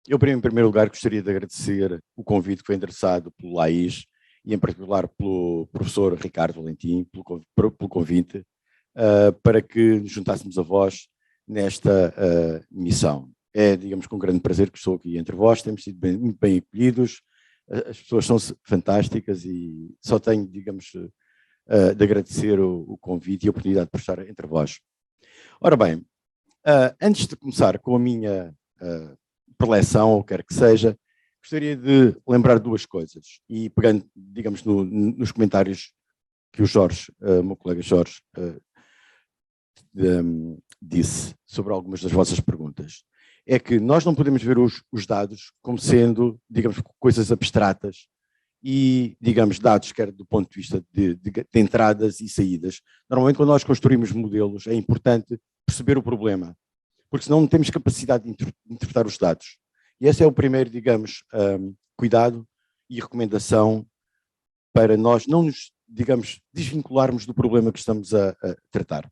Eu, em primeiro lugar, gostaria de agradecer o convite que foi endereçado pelo Laís e, em particular, pelo professor Ricardo Valentim, pelo convite, para que nos juntássemos a vós nesta missão. É, digamos, com grande prazer que estou aqui entre vós, temos sido muito bem acolhidos, as pessoas são fantásticas e só tenho, digamos, de agradecer o convite e a oportunidade de estar entre vós. Ora bem, antes de começar com a minha preleção, ou quer que seja, gostaria de lembrar duas coisas. E pegando, digamos, nos comentários que o Jorge, o meu colega Jorge, disse sobre algumas das vossas perguntas. É que nós não podemos ver os dados como sendo, digamos, coisas abstratas e, digamos, dados quer do ponto de vista de entradas e saídas. Normalmente, quando nós construímos modelos, é importante perceber o problema, porque senão não temos capacidade de interpretar os dados. E esse é o primeiro, digamos, cuidado e recomendação para nós não nos, digamos, desvincularmos do problema que estamos a tratar.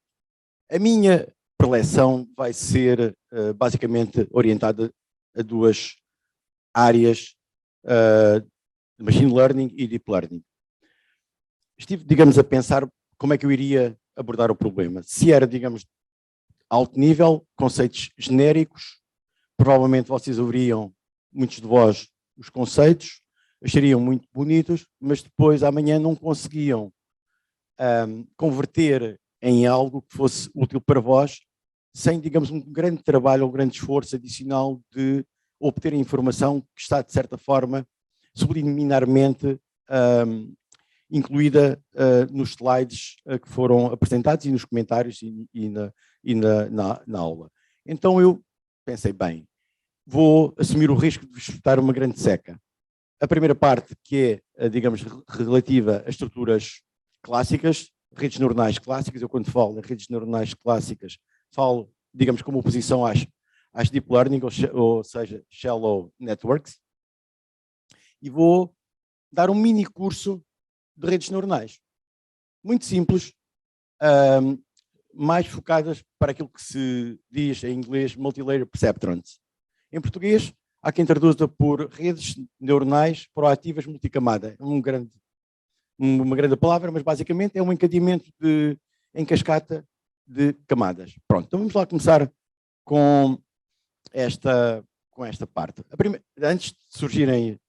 A minha preleção vai ser basicamente orientada a duas áreas, Machine Learning e Deep Learning. Estive, digamos, a pensar como é que eu iria abordar o problema. Se era, digamos, alto nível, conceitos genéricos, provavelmente vocês ouviriam, muitos de vós, os conceitos, achariam muito bonitos, mas depois amanhã não conseguiam converter em algo que fosse útil para vós, sem, digamos, um grande trabalho ou um grande esforço adicional de obter a informação que está, de certa forma, subliminarmente incluída nos slides que foram apresentados e nos comentários e na aula. Então eu pensei, bem, vou assumir o risco de vos dar uma grande seca. A primeira parte, que é, digamos, relativa a estruturas clássicas, redes neuronais clássicas. Eu, quando falo em redes neuronais clássicas, falo, digamos, como oposição às Deep Learning, ou seja, Shallow Networks. E vou dar um mini curso de redes neuronais. Muito simples, mais focadas para aquilo que se diz em inglês Multilayer Perceptrons. Em português, há quem traduza por redes neuronais proativas multicamada. É uma grande palavra, mas basicamente é um encadeamento em cascata de camadas. Pronto, então vamos lá começar com esta parte. Antes de surgirem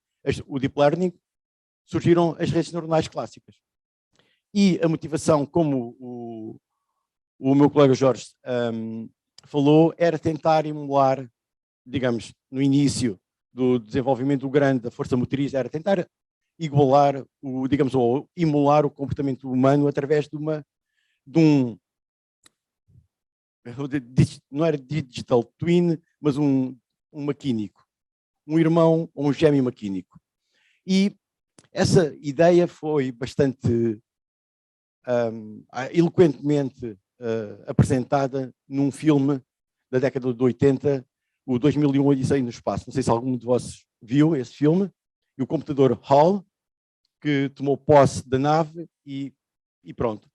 o Deep Learning, surgiram as redes neuronais clássicas. E a motivação, como o meu colega Jorge falou, era tentar emular, digamos, no início do desenvolvimento do grande da força motriz, era tentar igualar, digamos, ou emular o comportamento humano através de um não era digital twin, mas um maquínico, um irmão ou um gêmeo maquínico. E essa ideia foi bastante eloquentemente apresentada num filme da década de 80, o 2001 Odisseia no Espaço. Não sei se algum de vós viu esse filme. E o computador HAL, que tomou posse da nave e pronto.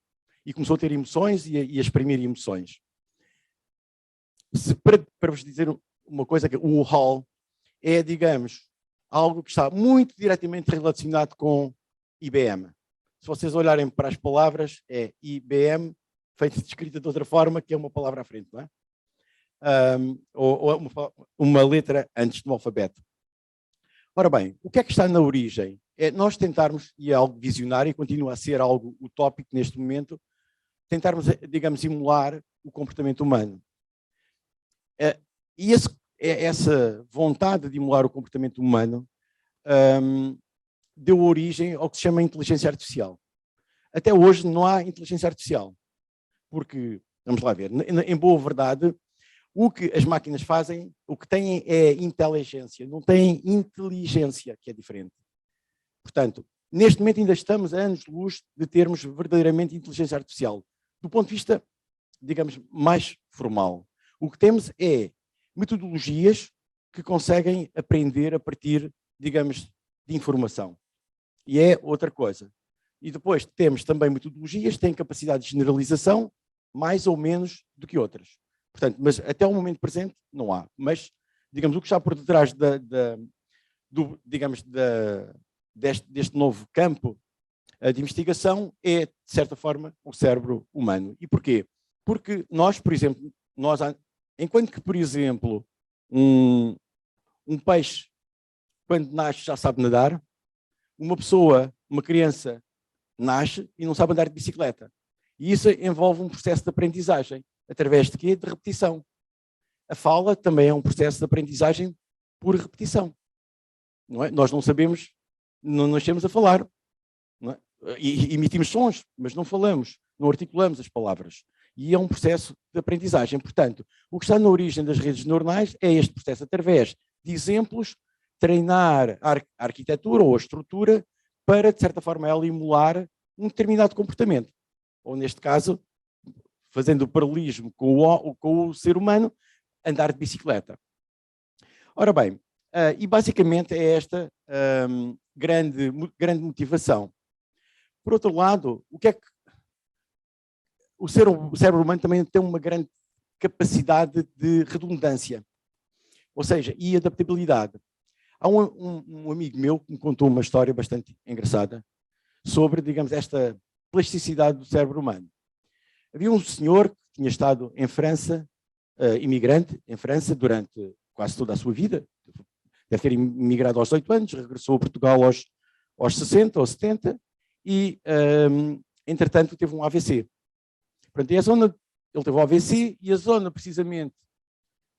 E começou a ter emoções e a exprimir emoções. Para vos dizer uma coisa, que o HAL é, digamos, algo que está muito diretamente relacionado com IBM. Se vocês olharem para as palavras, é IBM, feito escrita de outra forma, que é uma palavra à frente, não é? Ou uma letra antes do alfabeto. Ora bem, o que é que está na origem? É nós tentarmos, e é algo visionário e continua a ser algo utópico neste momento, tentarmos, digamos, emular o comportamento humano. E essa vontade de emular o comportamento humano deu origem ao que se chama inteligência artificial. Até hoje não há inteligência artificial, porque, vamos lá ver, em boa verdade, o que as máquinas fazem, o que têm é inteligência, não têm inteligência, que é diferente. Portanto, neste momento ainda estamos a anos-luz de termos verdadeiramente inteligência artificial. Do ponto de vista, digamos, mais formal. O que temos é metodologias que conseguem aprender a partir, digamos, de informação. E é outra coisa. E depois temos também metodologias que têm capacidade de generalização, mais ou menos do que outras. Portanto, mas até o momento presente não há. Mas digamos, o que está por detrás deste novo campo de investigação é, de certa forma, o cérebro humano. E porquê? Porque nós, por exemplo, enquanto que, por exemplo, um peixe, quando nasce, já sabe nadar, uma criança, nasce e não sabe andar de bicicleta. E isso envolve um processo de aprendizagem. Através de quê? De repetição. A fala também é um processo de aprendizagem por repetição. Não é? Nós não sabemos, não nascemos a falar. Não é? E emitimos sons, mas não falamos, não articulamos as palavras. E é um processo de aprendizagem. Portanto, o que está na origem das redes neuronais é este processo, através de exemplos, treinar a arquitetura ou a estrutura para, de certa forma, ela emular um determinado comportamento. Ou, neste caso, fazendo o paralelismo com o ser humano, andar de bicicleta. Ora bem, e basicamente é esta grande motivação. Por outro lado, o que é que o cérebro humano também tem uma grande capacidade de redundância, ou seja, e adaptabilidade. Há um amigo meu que me contou uma história bastante engraçada sobre, digamos, esta plasticidade do cérebro humano. Havia um senhor que tinha estado em França, imigrante em França durante quase toda a sua vida, deve ter imigrado aos 8 anos, regressou a Portugal aos 60 ou 70 e, entretanto, teve um AVC. Portanto, ele teve um AVC e a zona, precisamente,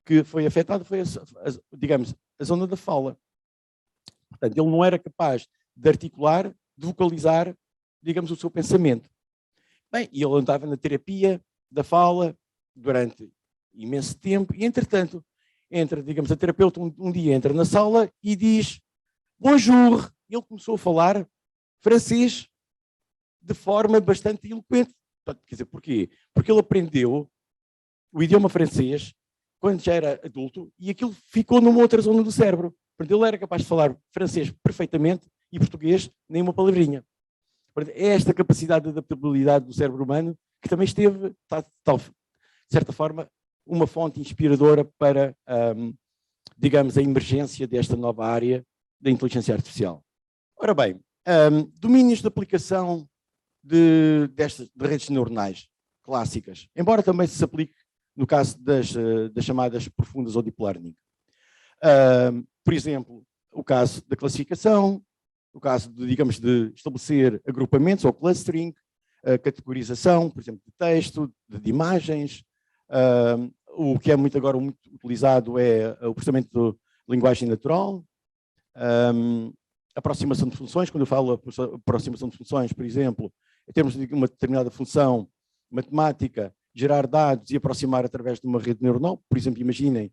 que foi afetada foi, digamos, a zona da fala. Portanto, ele não era capaz de articular, de vocalizar, digamos, o seu pensamento. Bem, e ele andava na terapia da fala durante imenso tempo e, entretanto, entra, digamos, a terapeuta um dia entra na sala e diz bonjour. E ele começou a falar francês de forma bastante eloquente. Quer dizer, porquê? Porque ele aprendeu o idioma francês quando já era adulto e aquilo ficou numa outra zona do cérebro. Portanto, ele era capaz de falar francês perfeitamente e português nem uma palavrinha. Portanto, é esta capacidade de adaptabilidade do cérebro humano que também esteve, de certa forma, uma fonte inspiradora para, digamos, a emergência desta nova área da inteligência artificial. Ora bem, domínios de aplicação de redes neuronais clássicas, embora também se aplique no caso das chamadas profundas ou deep learning. Por exemplo, o caso da classificação, o caso de, digamos, de estabelecer agrupamentos ou clustering, a categorização, por exemplo, de texto, de imagens. O que é agora muito utilizado é o processamento de linguagem natural, aproximação de funções. Quando eu falo aproximação de funções, por exemplo, em termos de uma determinada função matemática, gerar dados e aproximar através de uma rede neuronal. Por exemplo, imaginem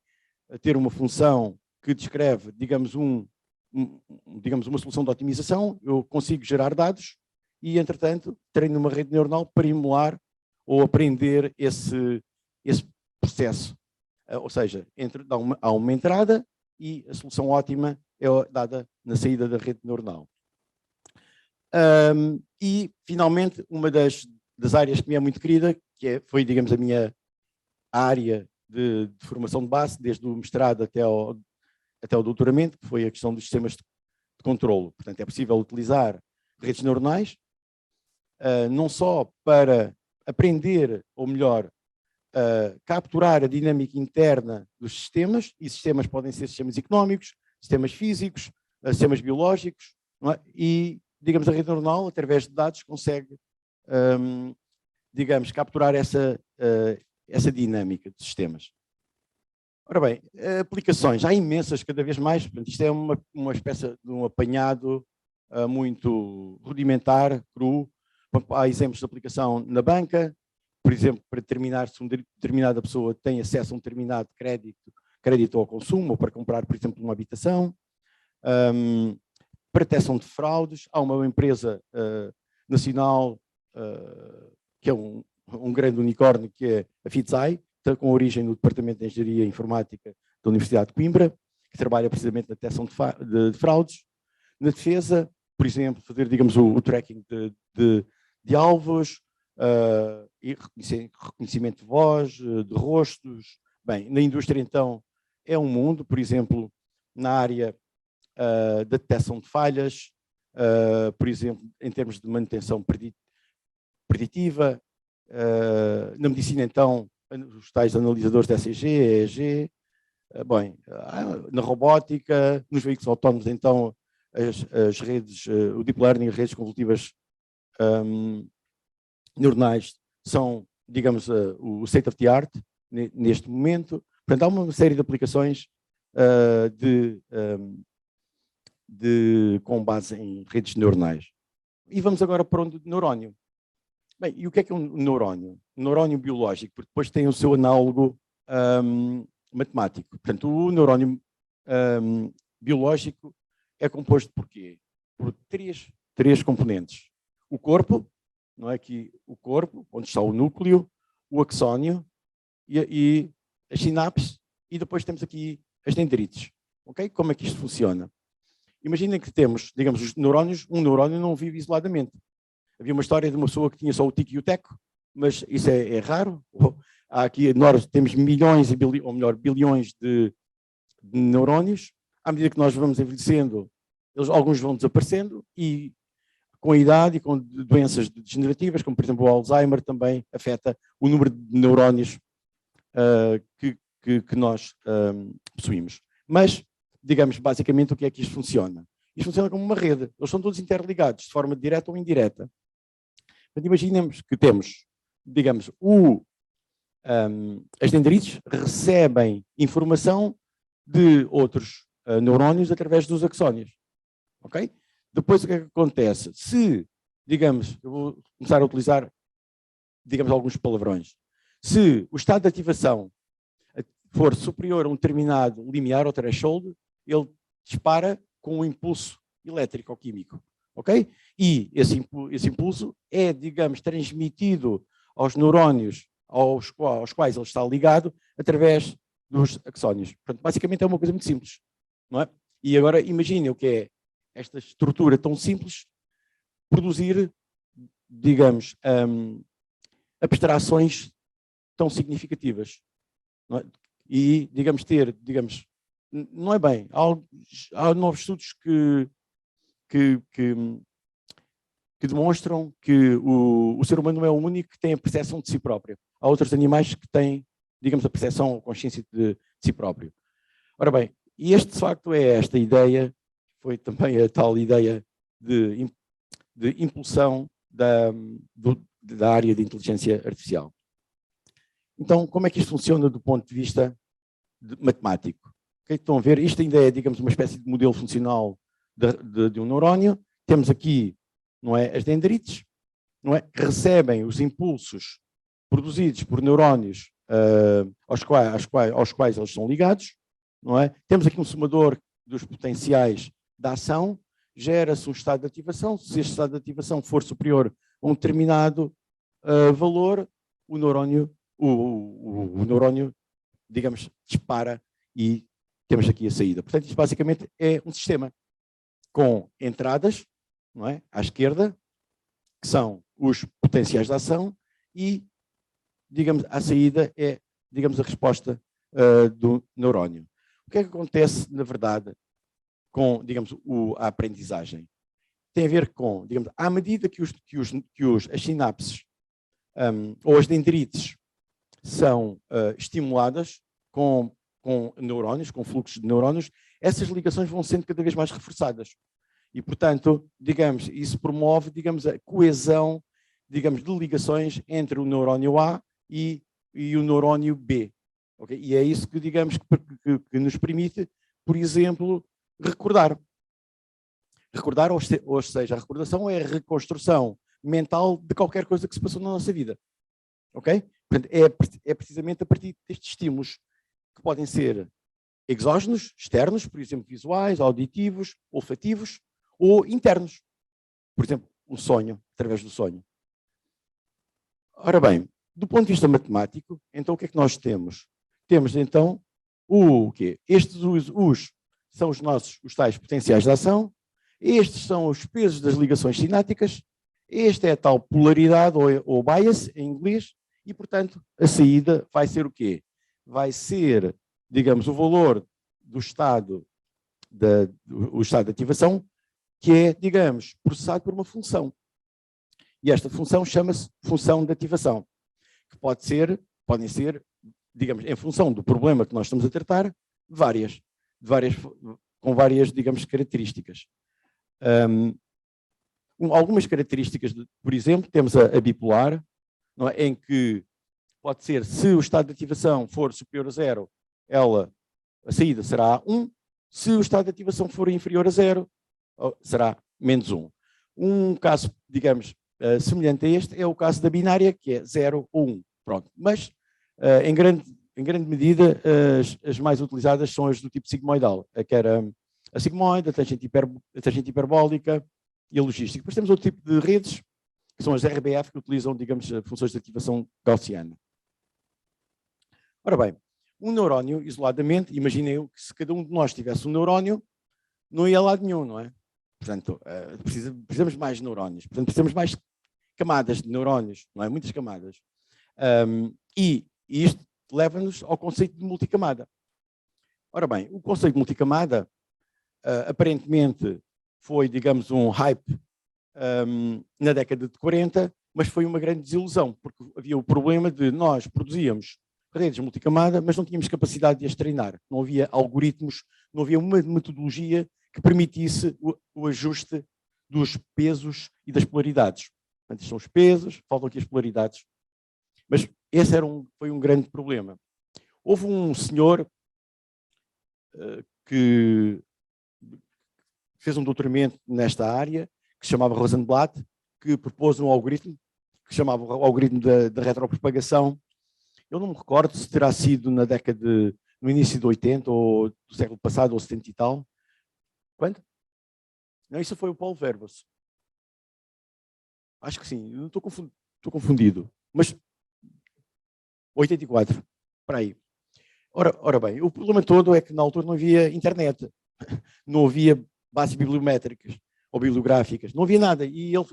ter uma função que descreve, digamos, uma solução de otimização, eu consigo gerar dados e, entretanto, treino uma rede neuronal para emular ou aprender esse processo. Ou seja, há uma entrada e a solução ótima é dada na saída da rede neuronal. E, finalmente, uma das áreas que me é muito querida, foi, digamos, a minha área de formação de base, desde o mestrado até o doutoramento, que foi a questão dos sistemas de controlo. Portanto, é possível utilizar redes neuronais, não só para aprender, ou melhor, capturar a dinâmica interna dos sistemas, e sistemas podem ser sistemas económicos, sistemas físicos, sistemas biológicos, não é? E, digamos, a rede neuronal, através de dados, consegue, digamos, capturar essa dinâmica de sistemas. Ora bem, aplicações, há imensas cada vez mais, portanto, isto é uma espécie de um apanhado muito rudimentar, cru. Há exemplos de aplicação na banca, por exemplo, para determinar se uma determinada pessoa tem acesso a um determinado crédito ao consumo, ou para comprar, por exemplo, uma habitação, para detecção de fraudes. Há uma empresa nacional que é um grande unicórnio, que é a Fitsai, com origem no Departamento de Engenharia Informática da Universidade de Coimbra, que trabalha precisamente na detecção de fraudes. Na defesa, por exemplo, fazer, digamos, o tracking de alvos, e reconhecimento de voz, de rostos. Bem, na indústria, então, é um mundo, por exemplo, na área da detecção de falhas, por exemplo, em termos de manutenção preditiva, na medicina, então, os tais analisadores de ECG, EEG, bem, na robótica, nos veículos autónomos, então, as redes, o deep learning, as redes convolutivas neuronais são, digamos, o state of the art neste momento. Portanto, há uma série de aplicações com base em redes neuronais. E vamos agora para o neurónio. Bem, e o que é um neurónio? Um neurónio biológico, porque depois tem o seu análogo matemático. Portanto, o neurónio biológico é composto por quê? Por três componentes. O corpo, não é? Aqui o corpo, onde está o núcleo, o axónio e as sinapses, e depois temos aqui as dendrites. Ok? Como é que isto funciona? Imaginem que temos, digamos, os neurónios, um neurónio não vive isoladamente. Havia uma história de uma pessoa que tinha só o tico e o teco, mas isso é raro. Há aqui, nós temos milhões, ou melhor, bilhões de neurónios. À medida que nós vamos envelhecendo, alguns vão desaparecendo e com a idade e com doenças degenerativas, como por exemplo o Alzheimer, também afeta o número de neurónios que nós possuímos. Mas, digamos, basicamente o que é que isto funciona? Isto funciona como uma rede. Eles são todos interligados, de forma direta ou indireta. Portanto, imaginemos que temos, digamos, as dendrites recebem informação de outros neurónios através dos axónios. Ok? Depois o que é que acontece? Se, digamos, eu vou começar a utilizar, digamos, alguns palavrões. Se o estado de ativação for superior a um determinado limiar ou threshold, ele dispara com um impulso elétrico ou químico. Ok? E esse impulso é, digamos, transmitido aos neurónios aos quais ele está ligado através dos axónios. Portanto, basicamente é uma coisa muito simples. Não é? E agora imaginem o que é esta estrutura tão simples produzir, digamos, abstrações tão significativas. Não é? E, digamos, não é bem, há novos estudos que demonstram que o ser humano não é o único que tem a percepção de si próprio. Há outros animais que têm, digamos, a percepção, a consciência de si próprio. Ora bem, e de facto é esta ideia, foi também a tal ideia de impulsão da área de inteligência artificial. Então, como é que isto funciona do ponto de vista matemático? Okay? Estão a ver, isto ainda é, digamos, uma espécie de modelo funcional de um neurónio. Temos aqui, não é, as dendrites, não é, que recebem os impulsos produzidos por neurónios aos quais eles são ligados, não é? Temos aqui um somador dos potenciais da ação, gera-se um estado de ativação. Se este estado de ativação for superior a um determinado valor, o neurónio, digamos, dispara e temos aqui a saída. Portanto, isto basicamente é um sistema com entradas, não é, à esquerda, que são os potenciais de ação, e, digamos, a saída é, digamos, a resposta do neurónio. O que é que acontece, na verdade, com, digamos, a aprendizagem? Tem a ver com, digamos, à medida que as sinapses ou as dendrites são estimuladas com neurónios, com fluxos de neurónios, essas ligações vão sendo cada vez mais reforçadas. E, portanto, digamos, isso promove, digamos, a coesão, digamos, de ligações entre o neurónio A e o neurónio B. Okay? E é isso que, digamos, que nos permite, por exemplo, recordar. Recordar, ou seja, a recordação é a reconstrução mental de qualquer coisa que se passou na nossa vida. Ok? Portanto, é precisamente a partir destes estímulos que podem ser exógenos, externos, por exemplo, visuais, auditivos, olfativos, ou internos. Por exemplo, um sonho, através do sonho. Ora bem, do ponto de vista matemático, então o que é que nós temos? Temos, então, o quê? Estes são os tais potenciais de ação, estes são os pesos das ligações sinápticas, esta é a tal polaridade, ou bias, em inglês, e, portanto, a saída vai ser o quê? Vai ser digamos, o valor do estado o estado de ativação, que é, digamos, processado por uma função. E esta função chama-se função de ativação, que podem ser, digamos, em função do problema que nós estamos a tratar, com várias, digamos, características. Algumas características, por exemplo, temos a bipolar, não é? Em que pode ser, se o estado de ativação for superior a 0, a saída será 1, se o estado de ativação for inferior a 0, será menos 1. Um caso, digamos, semelhante a este é o caso da binária, que é 0 ou 1. Pronto. Mas, em grande medida, as mais utilizadas são as do tipo sigmoidal, que era a sigmoide, a tangente hiperbólica e a logística. Depois temos outro tipo de redes, que são as RBF, que utilizam, digamos, funções de ativação gaussiana. Ora bem, um neurónio, isoladamente, imaginem que se cada um de nós tivesse um neurónio, não ia a lado nenhum, não é? Portanto, precisamos de mais neurónios, portanto, precisamos de mais camadas de neurónios, não é? Muitas camadas. E isto leva-nos ao conceito de multicamada. Ora bem, o conceito de multicamada, aparentemente, foi, digamos, um hype na década de 40, mas foi uma grande desilusão, porque havia o problema de nós produzíamos redes multicamada, mas não tínhamos capacidade de as treinar. Não havia algoritmos, não havia uma metodologia que permitisse o ajuste dos pesos e das polaridades. Portanto, são os pesos, faltam aqui as polaridades. Mas esse foi um grande problema. Houve um senhor que fez um doutoramento nesta área, que se chamava Rosenblatt, que propôs um algoritmo, que se chamava o algoritmo da retropropagação. Eu não me recordo se terá sido no início de 80, ou do século passado, ou 70 e tal. Quando? Não, isso foi o Paul Verbos. Acho que sim, não estou confundido. Mas 84, para aí. Ora bem, o problema todo é que na altura não havia internet, não havia bases bibliométricas ou bibliográficas, não havia nada. E ele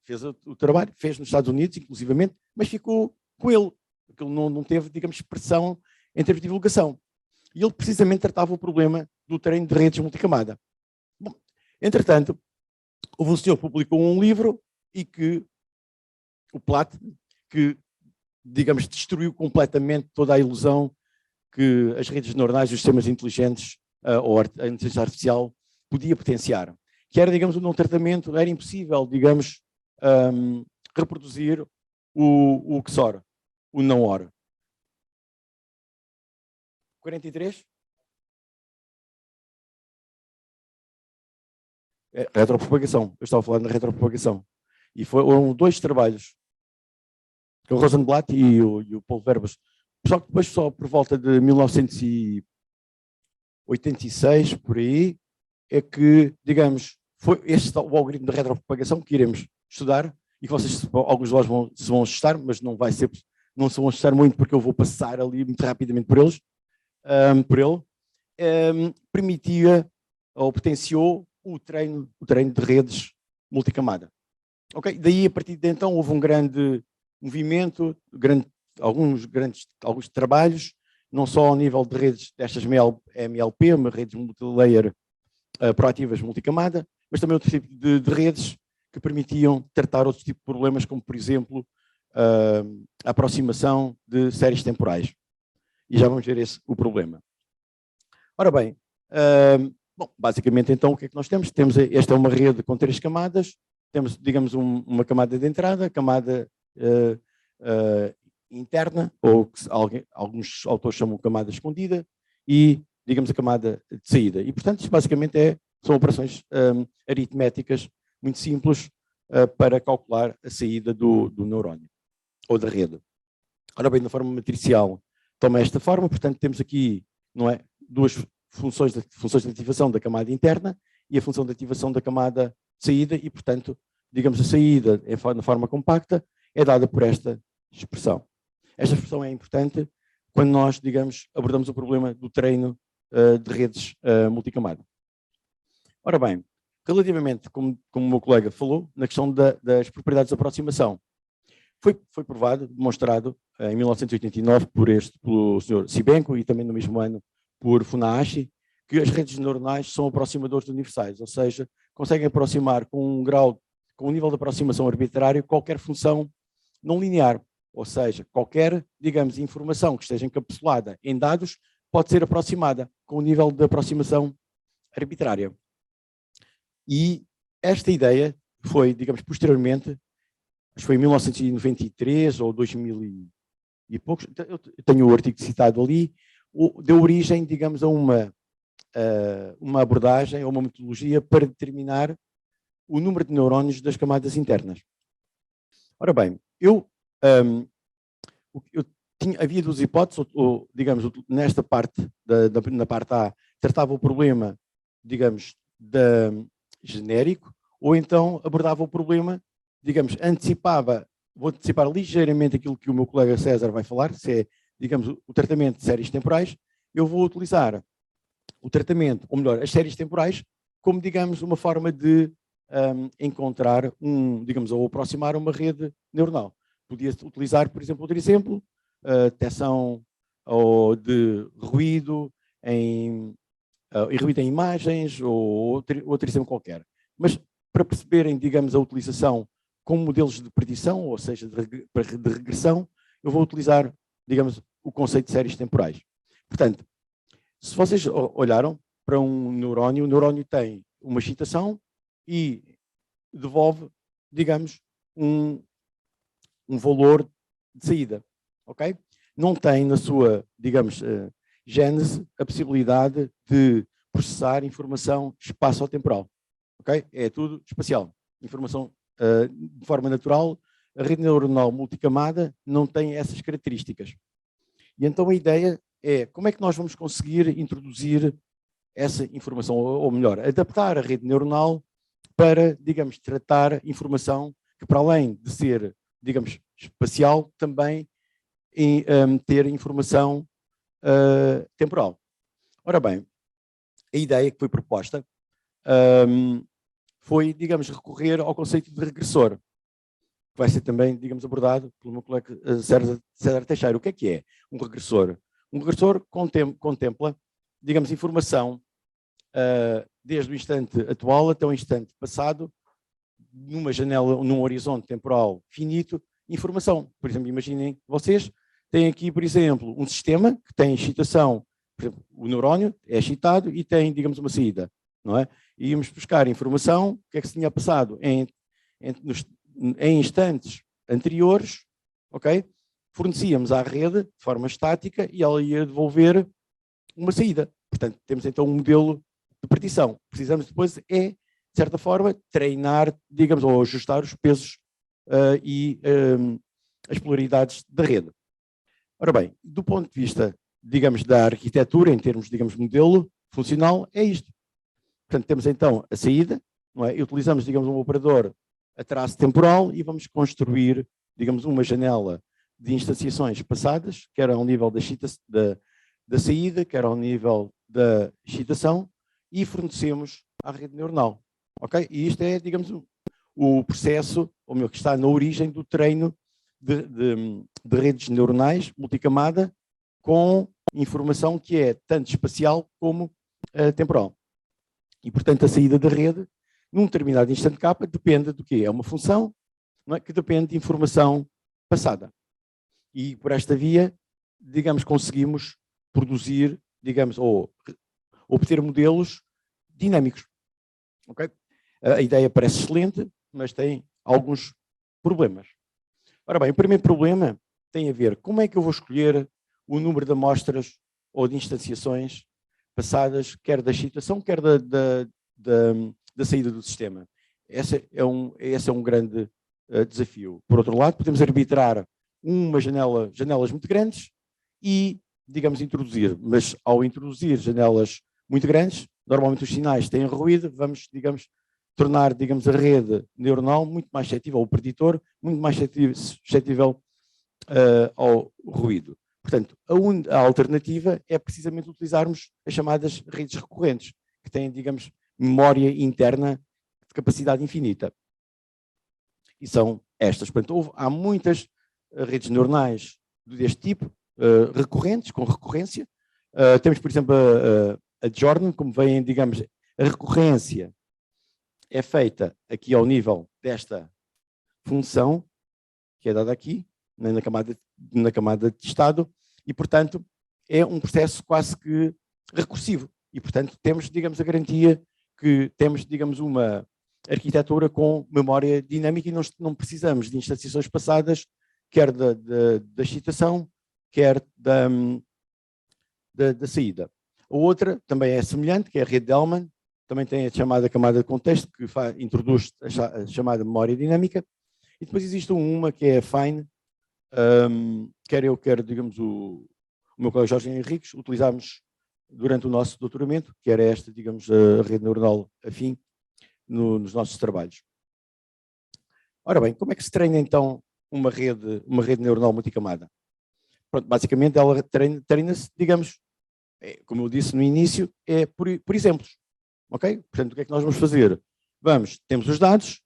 fez o trabalho, fez nos Estados Unidos, inclusivamente, mas ficou com ele, porque ele não teve, digamos, expressão em termos de divulgação. E ele precisamente tratava o problema do treino de redes multicamada. Bom, entretanto, houve um senhor que publicou um livro e o Platt, que, digamos, destruiu completamente toda a ilusão que as redes neuronais e os sistemas inteligentes ou a inteligência artificial podia potenciar. Que era, digamos, um tratamento, era impossível, digamos, reproduzir o XOR, o não OR. 43? Retropropagação. Eu estava falando da retropropagação. E foram 2 trabalhos, o Rosenblatt e o Paul Verbos. Só que depois, só por volta de 1986, por aí, é que, digamos, foi o algoritmo de retropropagação que iremos estudar e que alguns de vós se vão assustar, mas não se vão assustar muito, porque eu vou passar ali muito rapidamente por ele, permitia ou potenciou o treino de redes multicamada. Okay? Daí, a partir de então, houve um grande movimento, alguns trabalhos, não só ao nível de redes destas MLP, redes multilayer proativas multicamada, mas também outro tipo de redes que permitiam tratar outros tipos de problemas, como, por exemplo, a aproximação de séries temporais. E já vamos ver o problema. Ora bem, bom, basicamente, então, o que é que nós temos? Esta é uma rede com 3 camadas. Temos, digamos, uma camada de entrada, camada interna, ou que alguns autores chamam de camada escondida, e, digamos, a camada de saída. E, portanto, isto basicamente são operações aritméticas muito simples para calcular a saída do neurónio, ou da rede. Ora bem, na forma matricial, toma esta forma, portanto, temos aqui, não é, 2 funções de ativação da camada interna e a função de ativação da camada de saída, e, portanto, digamos, a saída na forma compacta é dada por esta expressão. Esta expressão é importante quando nós, digamos, abordamos o problema do treino de redes multicamada. Ora bem, relativamente, como o meu colega falou, na questão das propriedades de aproximação, foi provado, demonstrado em 1989 pelo Sr. Sibenko e também no mesmo ano por Funahashi, que as redes neuronais são aproximadores universais, ou seja, conseguem aproximar com um nível de aproximação arbitrário qualquer função não linear, ou seja, qualquer, digamos, informação que esteja encapsulada em dados pode ser aproximada com um nível de aproximação arbitrária. E esta ideia foi, digamos, posteriormente, acho que foi em 1993 ou 2000 e poucos, eu tenho o artigo citado ali, deu origem, digamos, a uma abordagem, a uma metodologia para determinar o número de neurónios das camadas internas. Ora bem, havia duas hipóteses, digamos, nesta parte, na parte A, tratava o problema, digamos, genérico, ou então abordava o problema, digamos, vou antecipar ligeiramente aquilo que o meu colega César vai falar, se é, digamos, o tratamento de séries temporais. Eu vou utilizar o tratamento, ou melhor, as séries temporais, como, digamos, uma forma de encontrar digamos, ou aproximar uma rede neuronal. Podia utilizar, por exemplo, outro exemplo, detecção de ruído em imagens, ou outro exemplo qualquer. Mas para perceberem, digamos, a utilização com modelos de predição, ou seja, de regressão, eu vou utilizar, digamos, o conceito de séries temporais. Portanto, se vocês olharam para um neurónio, o neurónio tem uma excitação e devolve, digamos, um valor de saída, ok? Não tem na sua, digamos, gênese a possibilidade de processar informação espaço-temporal, ok? É tudo espacial. Informação de forma natural, a rede neuronal multicamada não tem essas características. E então a ideia é como é que nós vamos conseguir introduzir essa informação, ou melhor, adaptar a rede neuronal para, digamos, tratar informação que, para além de ser, digamos, espacial, também ter informação temporal. Ora bem, a ideia que foi proposta foi, digamos, recorrer ao conceito de regressor, que vai ser também, digamos, abordado pelo meu colega César Teixeira. O que é um regressor? Um regressor contempla, digamos, informação desde o instante atual até o instante passado, numa janela, num horizonte temporal finito, informação. Por exemplo, imaginem, vocês têm aqui, por exemplo, um sistema que tem excitação, por exemplo, o neurónio é excitado e tem, digamos, uma saída, não é? E íamos buscar informação, o que é que se tinha passado em instantes anteriores, ok? Fornecíamos à rede de forma estática e ela ia devolver uma saída. Portanto, temos então um modelo de predição. Precisamos depois, de certa forma, treinar, digamos, ou ajustar os pesos e as polaridades da rede. Ora bem, do ponto de vista, digamos, da arquitetura, em termos, digamos, modelo funcional, é isto. Portanto, temos então a saída, não é? E utilizamos, digamos, um operador a traço temporal e vamos construir, digamos, uma janela de instanciações passadas, quer ao nível da saída, quer ao nível da excitação, e fornecemos à rede neuronal. Ok? E isto é, digamos, o processo, que está na origem do treino de redes neuronais multicamada com informação que é tanto espacial como temporal. E, portanto, a saída da rede, num determinado instante K, depende do quê? É uma função, não é? Que depende de informação passada. E por esta via, digamos, conseguimos produzir, digamos, ou obter modelos dinâmicos. Okay? A ideia parece excelente, mas tem alguns problemas. Ora bem, o primeiro problema tem a ver como é que eu vou escolher o número de amostras ou de instanciações passadas, quer da excitação, quer da saída do sistema. Esse é um grande desafio. Por outro lado, podemos arbitrar janelas muito grandes e, digamos, introduzir. Mas ao introduzir janelas muito grandes, normalmente os sinais têm ruído, vamos, digamos, tornar, digamos, a rede neuronal muito mais suscetível, o preditor, muito mais suscetível ao ruído. Portanto, a alternativa é precisamente utilizarmos as chamadas redes recorrentes, que têm, digamos, memória interna de capacidade infinita. E são estas. Portanto, há muitas redes neuronais deste tipo, recorrentes, com recorrência, Temos, por exemplo, a journey, como veem, digamos, a recorrência é feita aqui ao nível desta função, que é dada aqui, na camada de estado, e, portanto, é um processo quase que recursivo. E, portanto, temos, digamos, a garantia que temos, digamos, uma arquitetura com memória dinâmica e não precisamos de instanciações passadas, quer da excitação, quer da saída. A outra também é semelhante, que é a rede de Hellman, também tem a chamada camada de contexto, que introduz a chamada memória dinâmica, e depois existe uma que é a Fine, quer eu, quer, digamos, o meu colega Jorge Henriques, utilizámos durante o nosso doutoramento, que era esta, digamos, a rede neuronal afim, nos nossos trabalhos. Ora bem, como é que se treina então uma rede neuronal multicamada? Pronto, basicamente ela treina-se, digamos, como eu disse no início, é por exemplos. Ok? Portanto, o que é que nós vamos fazer? Temos os dados,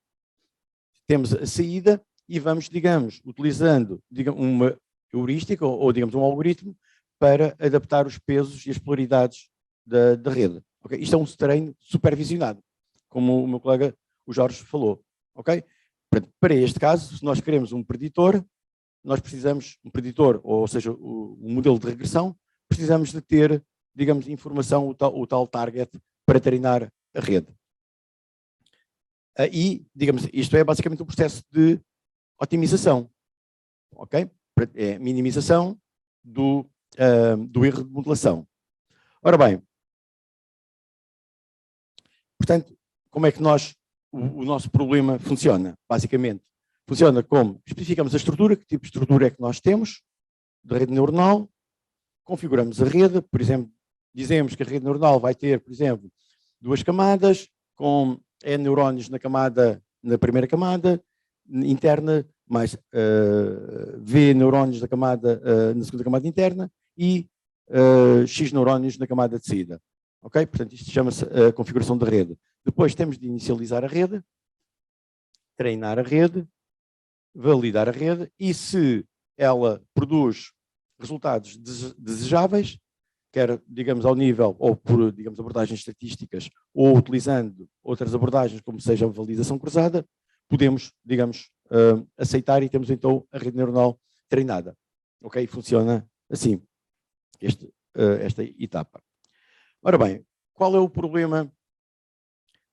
temos a saída e vamos, digamos, utilizando uma heurística ou digamos, um algoritmo para adaptar os pesos e as polaridades da rede. Okay? Isto é um treino supervisionado, como o meu colega, o Jorge, falou. Okay? Para este caso, se nós queremos um preditor, nós precisamos, um preditor, ou seja, o modelo de regressão, precisamos de ter, digamos, informação, o tal target, para treinar a rede. E, digamos, isto é basicamente um processo de otimização, ok? É minimização do erro de modelação. Ora bem, portanto, como é que o nosso problema funciona? Basicamente, funciona como especificamos a estrutura, que tipo de estrutura é que nós temos, da rede neuronal, configuramos a rede, por exemplo, dizemos que a rede neuronal vai ter, por exemplo, 2 camadas, com N neurónios na primeira camada interna, mais V neurónios na segunda camada interna e X neurónios na camada de saída. Ok? Portanto, isto chama-se a configuração da rede. Depois temos de inicializar a rede, treinar a rede, validar a rede e se ela produz resultados desejáveis, quer, digamos, ao nível, ou por, digamos, abordagens estatísticas, ou utilizando outras abordagens, como seja a validação cruzada, podemos, digamos, aceitar e temos então a rede neuronal treinada. Ok? Funciona assim, esta etapa. Ora bem, qual é o problema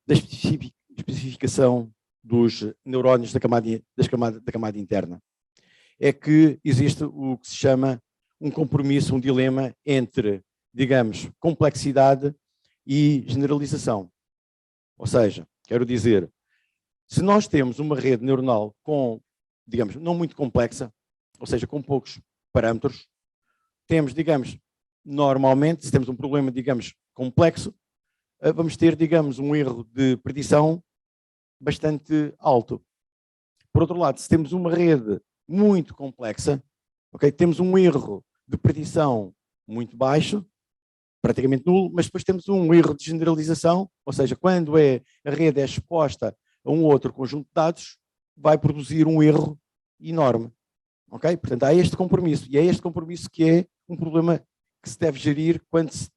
da especificação dos neurónios da camada interna? É que existe o que se chama um compromisso, um dilema entre, digamos, complexidade e generalização. Ou seja, quero dizer, se nós temos uma rede neuronal com, digamos, não muito complexa, ou seja, com poucos parâmetros, temos, digamos, normalmente, se temos um problema, digamos, complexo, vamos ter, digamos, um erro de predição bastante alto. Por outro lado, se temos uma rede muito complexa, okay, temos um erro de predição muito baixo, praticamente nulo, mas depois temos um erro de generalização, ou seja, quando a rede é exposta a um outro conjunto de dados, vai produzir um erro enorme. Okay? Portanto, há este compromisso, e é este compromisso que é um problema que se deve gerir quando se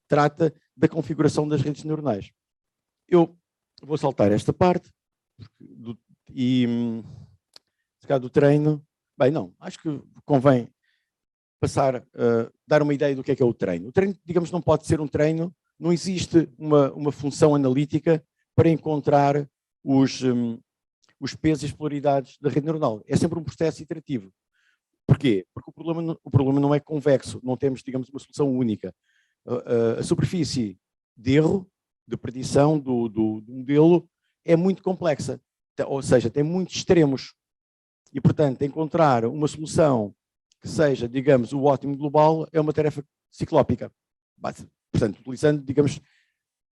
trata da configuração das redes neuronais. Eu vou saltar esta parte, e se calhar do treino, bem, não, acho que convém passar, dar uma ideia do que é o treino. O treino, digamos, não pode ser um treino, não existe uma função analítica para encontrar os pesos e as polaridades da rede neuronal. É sempre um processo iterativo. Porquê? Porque o problema não é convexo, não temos, digamos, uma solução única. A superfície de erro, de predição do modelo, é muito complexa, ou seja, tem muitos extremos. E, portanto, encontrar uma solução que seja, digamos, o ótimo global é uma tarefa ciclópica. Portanto, utilizando, digamos,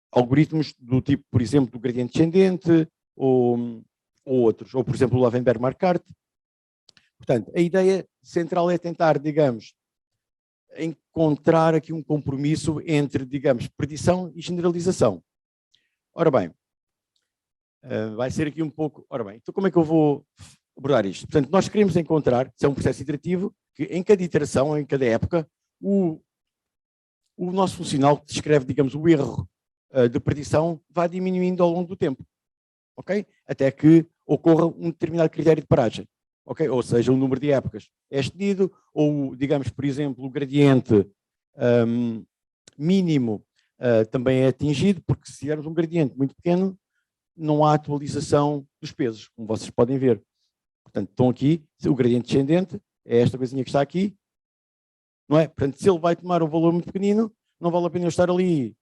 algoritmos do tipo, por exemplo, do gradiente descendente ou outros, ou, por exemplo, o Lavenberg-Marquardt. Portanto, a ideia central é tentar, digamos, encontrar aqui um compromisso entre, digamos, predição e generalização. Ora bem, vai ser aqui um pouco... Ora bem, então como é que eu vou abordar isto? Portanto, nós queremos encontrar, se é um processo iterativo, que em cada iteração, em cada época, o nosso funcional que descreve, digamos, o erro de predição vai diminuindo ao longo do tempo, ok? Até que ocorra um determinado critério de paragem, ok? Ou seja, o número de épocas é excedido, ou, digamos, por exemplo, o gradiente mínimo também é atingido, porque se tivermos um gradiente muito pequeno, não há atualização dos pesos, como vocês podem ver. Portanto, estão aqui, o gradiente descendente é esta coisinha que está aqui, não é? Portanto, se ele vai tomar um valor muito pequenino, não vale a pena eu estar ali,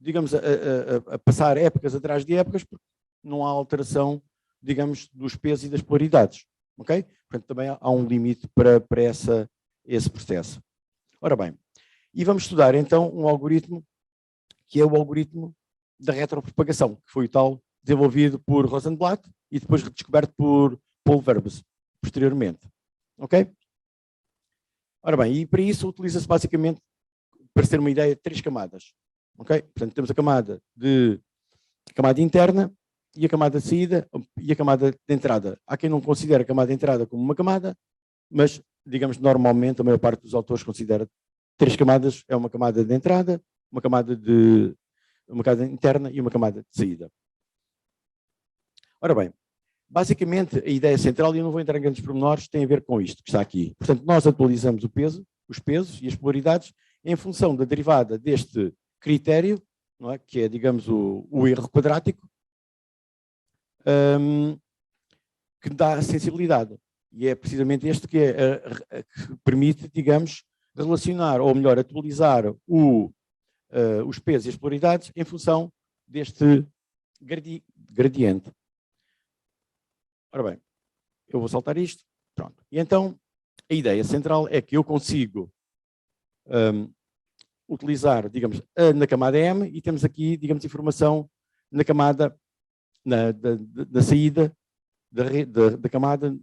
digamos, a passar épocas atrás de épocas, porque não há alteração, digamos, dos pesos e das polaridades, ok? Portanto, também há um limite para esse processo. Ora bem, e vamos estudar então um algoritmo que é o algoritmo da retropropagação, que foi o tal desenvolvido por Rosenblatt e depois redescoberto por Paul Verbes, posteriormente. Ok? Ora bem, e para isso utiliza-se basicamente, para ter uma ideia, 3 camadas. Ok? Portanto, temos a camada interna e a camada de saída e a camada de entrada. Há quem não considere a camada de entrada como uma camada, mas, digamos, normalmente a maior parte dos autores considera 3 camadas, é uma camada de entrada, uma camada interna e uma camada de saída. Ora bem, basicamente a ideia central, e eu não vou entrar em grandes pormenores, tem a ver com isto que está aqui. Portanto, nós atualizamos o peso, os pesos e as polaridades em função da derivada deste critério, não é? Que é, digamos, o erro quadrático, que dá a sensibilidade. E é precisamente este que permite, digamos, relacionar, ou melhor, atualizar os pesos e as polaridades em função deste gradiente. Ora bem, eu vou saltar isto. Pronto. E então, a ideia central é que eu consigo utilizar, digamos, na camada M, e temos aqui, digamos, informação na camada, da saída da camada,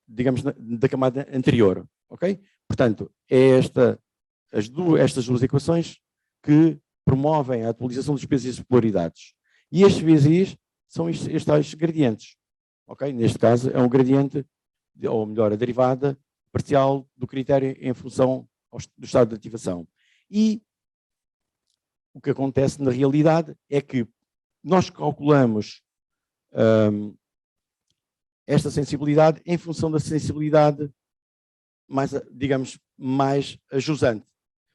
digamos, da camada anterior. Ok? Portanto, é estas duas equações que promovem a atualização dos pesos e das polaridades. E estes VZIs são estes tais gradientes. Okay? Neste caso, é um gradiente, ou melhor, a derivada parcial do critério em função do estado de ativação. E o que acontece na realidade é que nós calculamos esta sensibilidade em função da sensibilidade mais, digamos, mais ajusante.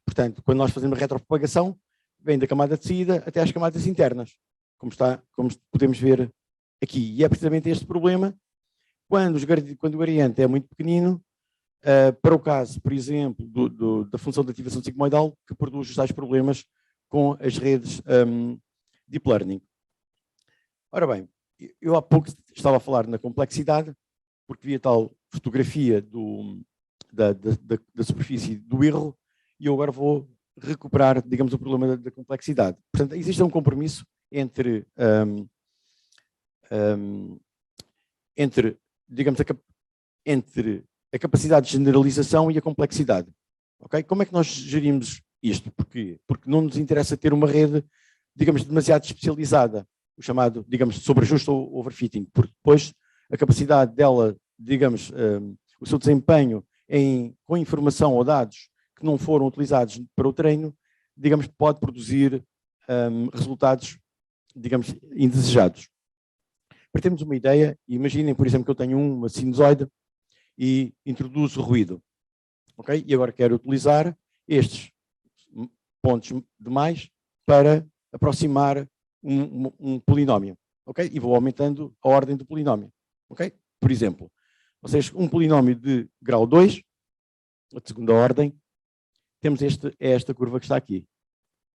Portanto, quando nós fazemos a retropropagação, vem da camada de saída até às camadas internas, como podemos ver aqui. E é precisamente este problema, quando o gradiente é muito pequenino, para o caso, por exemplo, da função de ativação sigmoidal, que produz os tais problemas com as redes Deep Learning. Ora bem, eu há pouco estava a falar na complexidade, porque vi a tal fotografia da superfície do erro, e eu agora vou recuperar, digamos, o problema da complexidade. Portanto, existe um compromisso entre digamos, entre a capacidade de generalização e a complexidade. Okay? Como é que nós gerimos isto? Porquê? Porque não nos interessa ter uma rede, digamos, demasiado especializada, o chamado, digamos, sobreajuste ou overfitting, porque depois a capacidade dela, digamos, o seu desempenho com informação ou dados que não foram utilizados para o treino, digamos, pode produzir resultados, digamos, indesejados. Para termos uma ideia, imaginem, por exemplo, que eu tenho uma sinusoide e introduzo ruído. Okay? E agora quero utilizar estes pontos de mais para aproximar um polinómio. Okay? E vou aumentando a ordem do polinómio. Okay? Por exemplo, um polinómio de grau 2, de segunda ordem, temos esta curva que está aqui,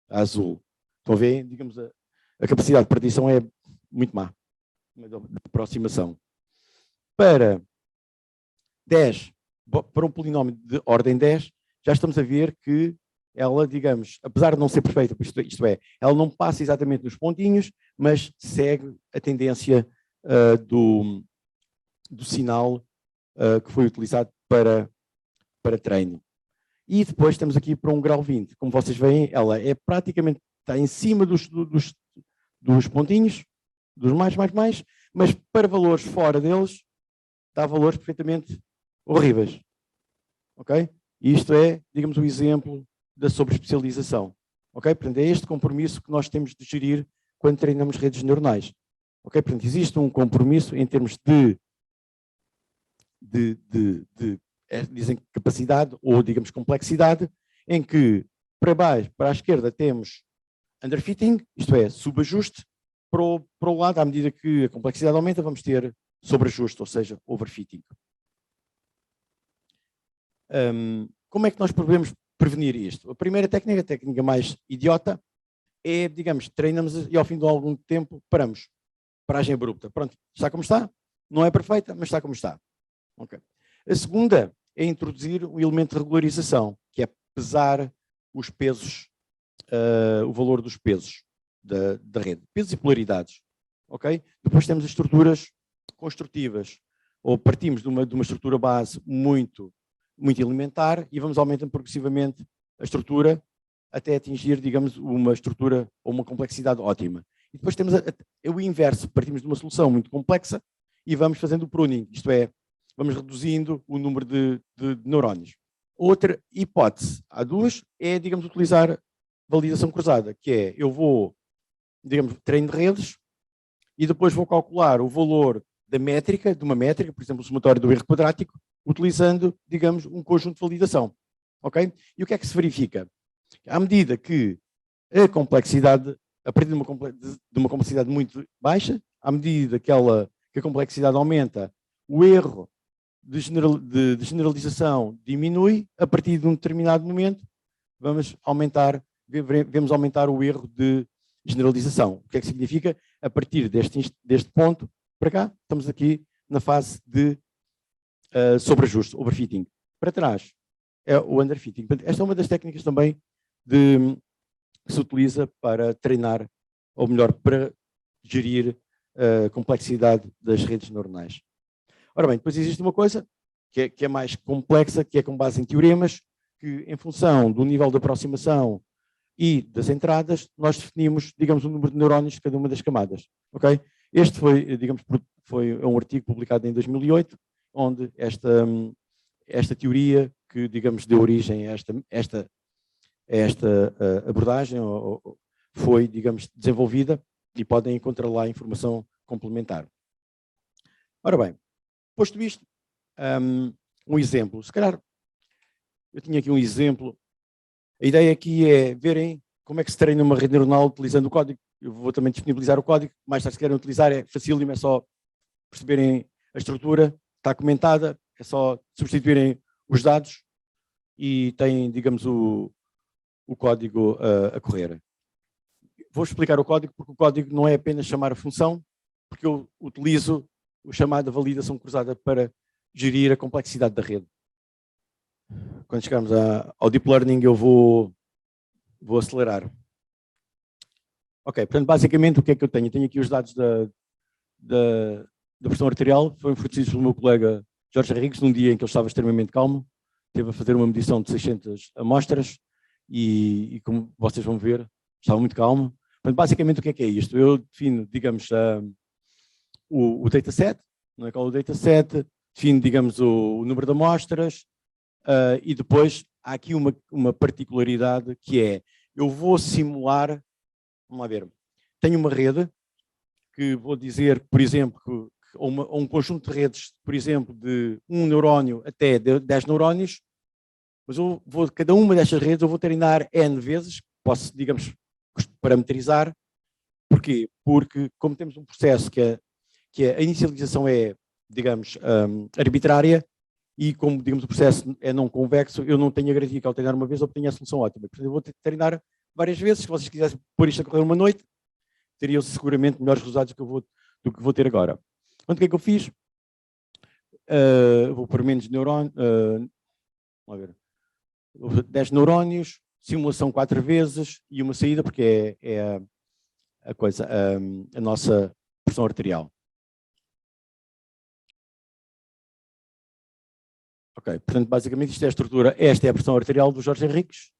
a azul. Estão a ver? Digamos, a capacidade de predição é muito má, de aproximação. Para 10, para um polinómio de ordem 10, já estamos a ver que ela, digamos, apesar de não ser perfeita, isto é, ela não passa exatamente nos pontinhos, mas segue a tendência do sinal que foi utilizado para treino. E depois estamos aqui para um grau 20. Como vocês veem, ela é praticamente, está em cima dos pontinhos, dos mais, mas para valores fora deles, dá valores perfeitamente horríveis. Ok? E isto é, digamos, um exemplo da sobreespecialização. Ok? Portanto, é este compromisso que nós temos de gerir quando treinamos redes neuronais. Ok? Portanto, existe um compromisso em termos dizem capacidade ou, digamos, complexidade, em que para baixo, para a esquerda, temos underfitting, isto é, subajuste, para o lado, à medida que a complexidade aumenta, vamos ter sobreajuste, ou seja, overfitting. Como é que nós podemos prevenir isto? A primeira técnica, a técnica mais idiota, é, digamos, treinamos e ao fim de algum tempo paramos. Paragem abrupta. Pronto, está como está. Não é perfeita, mas está como está. Okay. A segunda é introduzir um elemento de regularização, que é pesar os pesos, o valor dos pesos da rede. Pesos e polaridades. Okay? Depois temos as estruturas construtivas, ou partimos de uma estrutura base muito elementar e vamos aumentando progressivamente a estrutura até atingir, digamos, uma estrutura ou uma complexidade ótima. E depois temos o inverso, partimos de uma solução muito complexa e vamos fazendo o pruning, isto é, vamos reduzindo o número de neurónios. Outra hipótese, há duas, é, digamos, utilizar validação cruzada, que é, eu vou, digamos, treino de redes e depois vou calcular o valor da métrica, de uma métrica, por exemplo, o somatório do erro quadrático, utilizando, digamos, um conjunto de validação. Ok? E o que é que se verifica? À medida que a complexidade, a partir de uma complexidade muito baixa, à medida que a complexidade aumenta, o erro de generalização diminui, a partir de um determinado momento, vemos aumentar o erro de generalização. O que é que significa? A partir deste ponto para cá, estamos aqui na fase de sobreajuste, overfitting. Para trás é o underfitting. Esta é uma das técnicas também que se utiliza para treinar, ou melhor, para gerir a complexidade das redes neuronais. Ora bem, depois existe uma coisa que é mais complexa, que é com base em teoremas, que em função do nível de aproximação e das entradas, nós definimos, digamos, o número de neurónios de cada uma das camadas. Ok? Este foi, digamos, foi um artigo publicado em 2008, onde esta teoria que, digamos, deu origem a esta abordagem foi, digamos, desenvolvida e podem encontrar lá informação complementar. Ora bem, posto isto, um exemplo. Se calhar, eu tinha aqui um exemplo. A ideia aqui é verem como é que se treina uma rede neuronal utilizando o código. Eu vou também disponibilizar o código. Mais tarde, se querem utilizar, é facílimo, é só perceberem a estrutura, está comentada, é só substituírem os dados e têm, digamos, o código a correr. Vou explicar o código, porque o código não é apenas chamar a função, porque eu utilizo o chamado validação cruzada para gerir a complexidade da rede. Quando chegarmos ao Deep Learning, eu vou acelerar. Ok, portanto, basicamente, o que é que eu tenho? Eu tenho aqui os dados da pressão arterial, foram fornecidos pelo meu colega Jorge Henriques, num dia em que ele estava extremamente calmo, esteve a fazer uma medição de 600 amostras e como vocês vão ver, estava muito calmo. Portanto, basicamente, o que é isto? Eu defino, digamos, o dataset, não é qual o dataset, defino, digamos, o número de amostras e depois há aqui uma particularidade que é, eu vou simular, vamos lá ver, tenho uma rede que vou dizer, por exemplo, um conjunto de redes, por exemplo, de um neurónio até 10 neurónios, mas cada uma destas redes eu vou treinar N vezes, posso, digamos, parametrizar. Porquê? Porque como temos um processo que a inicialização é, digamos, arbitrária, e como, digamos, o processo é não convexo, eu não tenho a garantia que ao treinar uma vez eu obtenha a solução ótima. Portanto, eu vou treinar várias vezes. Se vocês quisessem pôr isto a correr uma noite, teriam seguramente melhores resultados do que vou ter agora. Então, o que é que eu fiz? Vou pôr menos neurónios, vamos ver, 10 neurónios, simulação 4 vezes e uma saída, porque é a nossa pressão arterial. Ok, portanto, basicamente isto é a estrutura, esta é a pressão arterial do Jorge Henriques,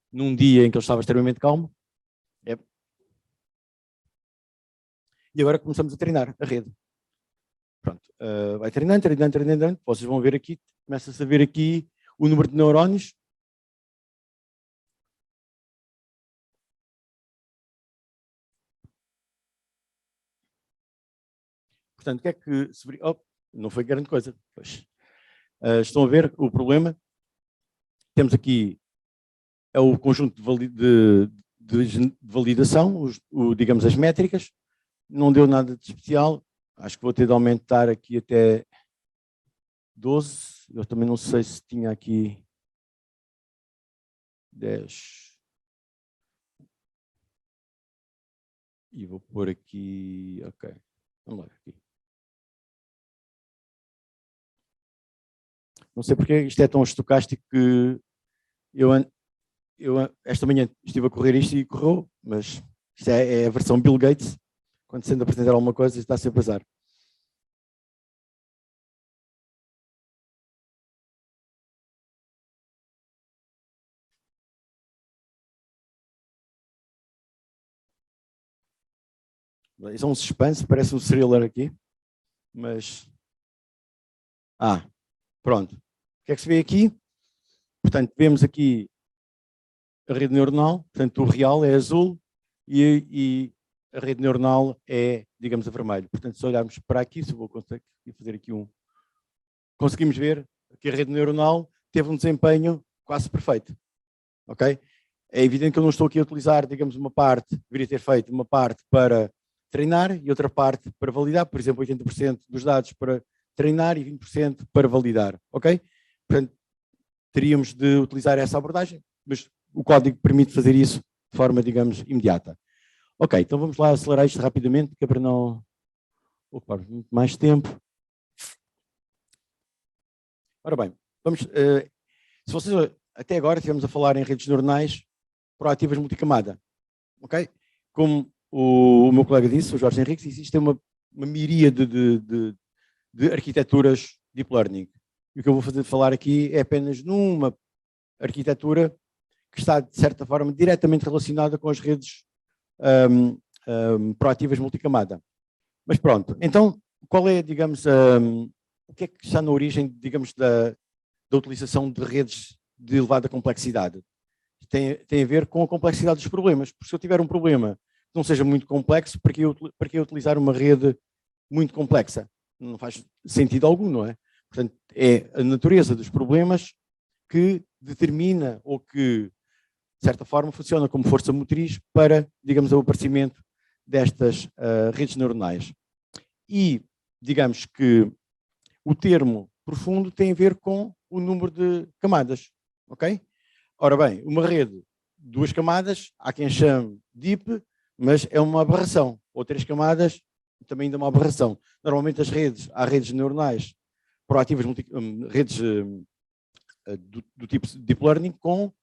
num dia em que ele estava extremamente calmo. E agora começamos a treinar a rede. Pronto, vai treinando, vocês vão ver aqui, começa-se a ver aqui o número de neurónios. Portanto, o que é que se... não foi grande coisa. Pois. Estão a ver o problema? Temos aqui o conjunto de validação, digamos as métricas, não deu nada de especial, acho que vou ter de aumentar aqui até 12, eu também não sei se tinha aqui 10. E vou pôr aqui, ok, vamos lá aqui. Não sei porque isto é tão estocástico que eu esta manhã estive a correr isto e correu, mas isto é a versão Bill Gates, quando se anda a apresentar alguma coisa está sempre a azar. Isso é um suspense, parece um thriller aqui, mas... pronto. O que é que se vê aqui? Portanto, vemos aqui a rede neuronal, portanto, o real é azul e a rede neuronal é, digamos, a vermelho. Portanto, se olharmos para aqui, se eu vou conseguir fazer aqui conseguimos ver que a rede neuronal teve um desempenho quase perfeito. Ok? É evidente que eu não estou aqui a utilizar, digamos, uma parte, deveria ter feito uma parte para treinar e outra parte para validar, por exemplo, 80% dos dados para treinar e 20% para validar, ok? Portanto, teríamos de utilizar essa abordagem, mas o código permite fazer isso de forma, digamos, imediata. Ok, então vamos lá acelerar isto rapidamente, que é para não ocupar muito mais tempo. Ora bem, vamos, se vocês até agora estivemos a falar em redes neuronais proativas multicamada, ok? Como o meu colega disse, o Jorge Henriques, existe uma miríade de arquiteturas Deep Learning. E o que eu vou falar aqui é apenas numa arquitetura que está, de certa forma, diretamente relacionada com as redes proativas multicamada. Mas pronto, então, qual é, digamos, o que é que está na origem, digamos, da utilização de redes de elevada complexidade? Tem a ver com a complexidade dos problemas. Porque se eu tiver um problema que não seja muito complexo, para que eu utilizar uma rede muito complexa? Não faz sentido algum, não é? Portanto, é a natureza dos problemas que determina ou que, de certa forma, funciona como força motriz para, digamos, o aparecimento destas redes neuronais. E, digamos que o termo profundo tem a ver com o número de camadas, ok? Ora bem, uma rede, 2 camadas, há quem chame deep, mas é uma aberração. Ou 3 camadas, também ainda é uma aberração. Normalmente há redes neuronais proativas, redes do tipo deep learning com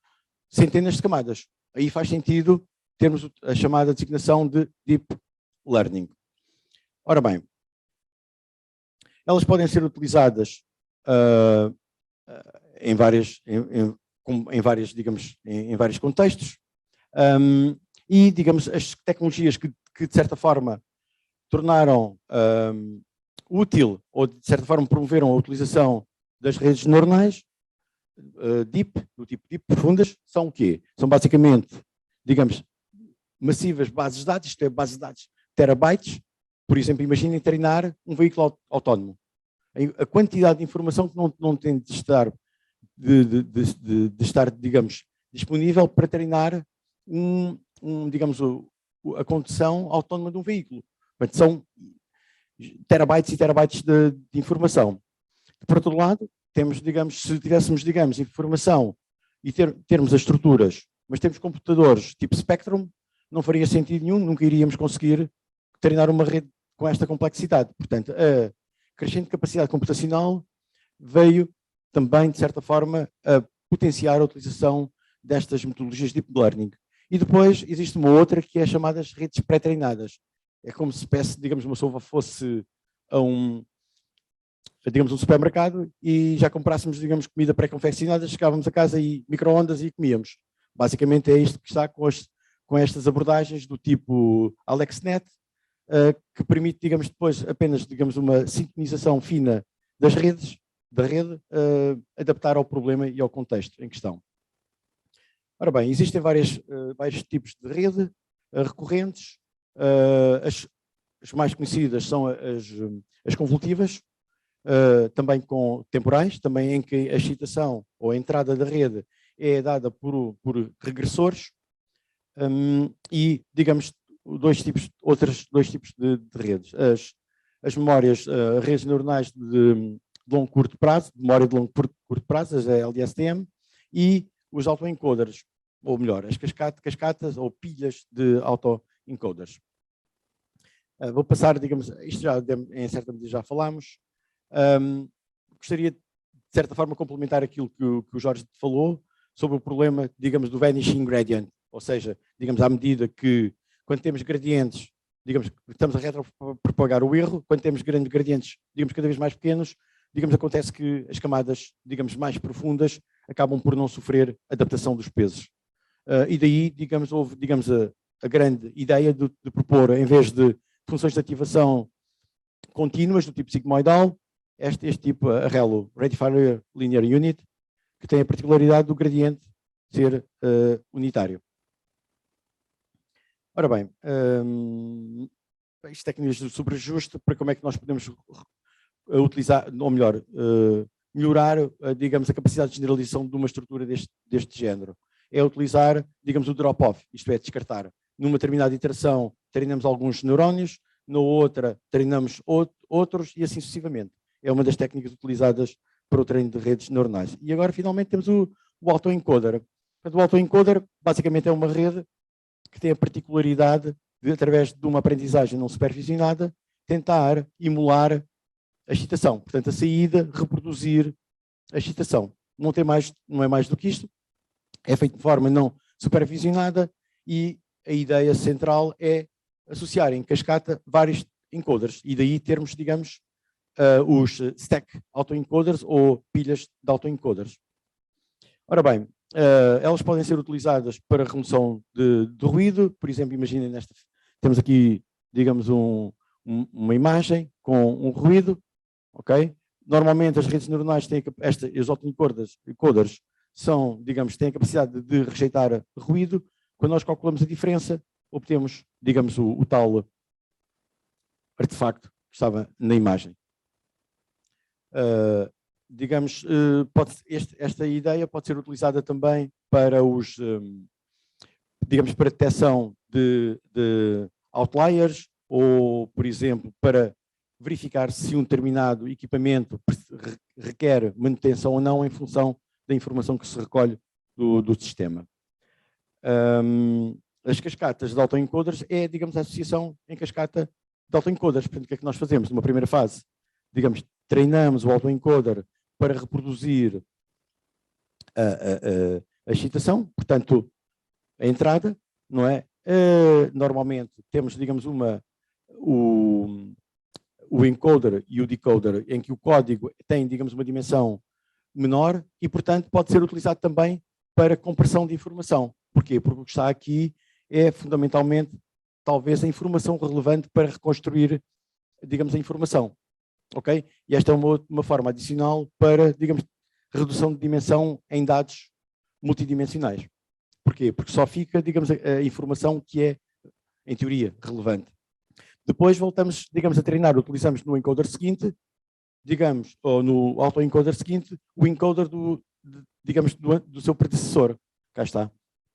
centenas de camadas. Aí faz sentido termos a chamada designação de deep learning. Ora bem, elas podem ser utilizadas em vários contextos e, digamos, as tecnologias que de certa forma tornaram útil ou de certa forma promoveram a utilização das redes neuronais deep, do tipo deep profundas, são o quê? São basicamente, digamos, massivas bases de dados, isto é, bases de dados terabytes. Por exemplo, imaginem treinar um veículo autónomo. A quantidade de informação que não tem de estar, digamos, disponível para treinar digamos, a condução autónoma de um veículo. Portanto, são terabytes e terabytes de informação. Por outro lado, temos, digamos, se tivéssemos, digamos, informação e termos as estruturas, mas temos computadores tipo Spectrum, não faria sentido nenhum, nunca iríamos conseguir treinar uma rede com esta complexidade. Portanto, a crescente capacidade computacional veio também, de certa forma, a potenciar a utilização destas metodologias de Deep Learning. E depois existe uma outra que é chamadas redes pré-treinadas. É como se, digamos, uma pessoa fosse a um supermercado e já comprássemos, digamos, comida pré-confeccionada, chegávamos a casa e micro-ondas e comíamos. Basicamente é isto que está com estas abordagens do tipo AlexNet, que permite, digamos, depois apenas, digamos, uma sintonização fina das redes, da rede, adaptar ao problema e ao contexto em questão. Ora bem, existem vários tipos de rede recorrentes. as mais conhecidas são as convolutivas, também com temporais, também em que a excitação ou a entrada da rede é dada por regressores, e, digamos, outros dois tipos de redes. As memórias, redes neuronais de longo curto prazo, memória de longo curto prazo, as LSTM, e os autoencoders, ou melhor, as cascatas ou pilhas de autoencoders. Vou passar, digamos, isto já em certa medida já falámos. Gostaria, de certa forma, complementar aquilo que o Jorge falou sobre o problema, digamos, do vanishing gradient, ou seja, digamos, à medida que, quando temos gradientes, digamos, estamos a retropropagar o erro, quando temos grandes gradientes, digamos, cada vez mais pequenos, digamos, acontece que as camadas, digamos, mais profundas acabam por não sofrer adaptação dos pesos. E daí, digamos, houve, digamos, a grande ideia de propor, em vez de funções de ativação contínuas do tipo sigmoidal, este tipo, a ReLU, Rectifier Linear Unit, que tem a particularidade do gradiente ser unitário. Ora bem, isto técnicas de sobreajuste, para como é que nós podemos utilizar, ou melhor, melhorar, digamos, a capacidade de generalização de uma estrutura deste género. É utilizar, digamos, o drop-off, isto é, descartar. Numa determinada iteração, treinamos alguns neurónios, na outra, treinamos outros, e assim sucessivamente. É uma das técnicas utilizadas para o treino de redes neuronais. E agora, finalmente, temos o autoencoder. O autoencoder, basicamente, é uma rede que tem a particularidade de, através de uma aprendizagem não supervisionada, tentar emular a excitação. Portanto, a saída, reproduzir a excitação. Não é mais do que isto. É feito de forma não supervisionada e a ideia central é associar em cascata vários encoders e daí termos, digamos, os stack autoencoders ou pilhas de autoencoders. Ora bem, elas podem ser utilizadas para remoção de ruído. Por exemplo, imaginem temos aqui, digamos, uma imagem com um ruído, ok? Normalmente as redes neuronais têm os autoencoders são, digamos, têm a capacidade de rejeitar ruído. Quando nós calculamos a diferença, obtemos, digamos, o tal artefacto que estava na imagem. Digamos, esta ideia pode ser utilizada também para digamos, para detecção de outliers ou, por exemplo, para verificar se um determinado equipamento requer manutenção ou não em função da informação que se recolhe do sistema. As cascatas de autoencoders é, digamos, a associação em cascata de autoencoders. Portanto, o que é que nós fazemos? Numa primeira fase, digamos, treinamos o autoencoder para reproduzir a excitação, portanto, a entrada, não é? Normalmente temos, digamos, o encoder e o decoder, em que o código tem, digamos, uma dimensão menor e, portanto, pode ser utilizado também para compressão de informação. Porquê? Porque o que está aqui é, fundamentalmente, talvez a informação relevante para reconstruir, digamos, a informação. Ok? E esta é uma forma adicional para, digamos, redução de dimensão em dados multidimensionais. Porquê? Porque só fica, digamos, a informação que é, em teoria, relevante. Depois voltamos, digamos, a treinar, utilizamos no encoder seguinte, digamos, ou no autoencoder seguinte, o encoder digamos, do seu predecessor. Cá está.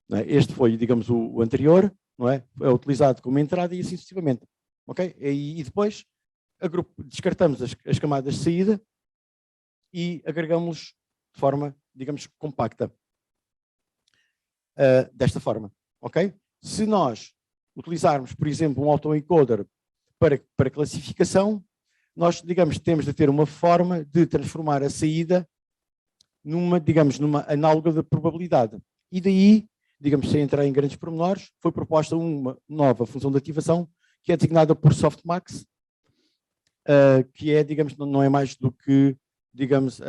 Não é? Este foi, digamos, o anterior, não é? É utilizado como entrada e assim sucessivamente. Ok? E depois descartamos as camadas de saída e agregamos de forma, digamos, compacta. Desta forma. Ok? Se nós utilizarmos, por exemplo, um autoencoder para classificação, nós, digamos, temos de ter uma forma de transformar a saída digamos, numa análoga de probabilidade. E daí, digamos, sem entrar em grandes pormenores, foi proposta uma nova função de ativação que é designada por softmax, que é, digamos, não é mais do que, digamos,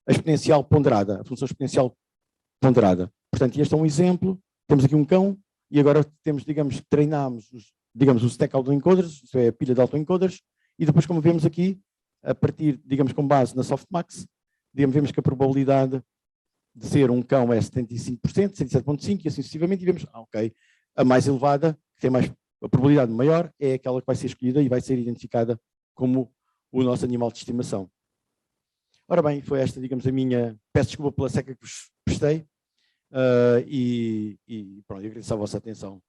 a exponencial ponderada, a função exponencial ponderada. Portanto, este é um exemplo, temos aqui um cão e agora temos, digamos, treinamos digamos, o stack autoencoders, isto é a pilha de autoencoders, e depois, como vemos aqui, a partir, digamos, com base na softmax, digamos, vemos que a probabilidade de ser um cão é 75%, 77,5% e assim sucessivamente, e vemos, ok, a mais elevada, que tem mais a probabilidade maior é aquela que vai ser escolhida e vai ser identificada como o nosso animal de estimação. Ora bem, foi esta, digamos, a minha... Peço desculpa pela seca que vos prestei e pronto, eu agradeço a vossa atenção.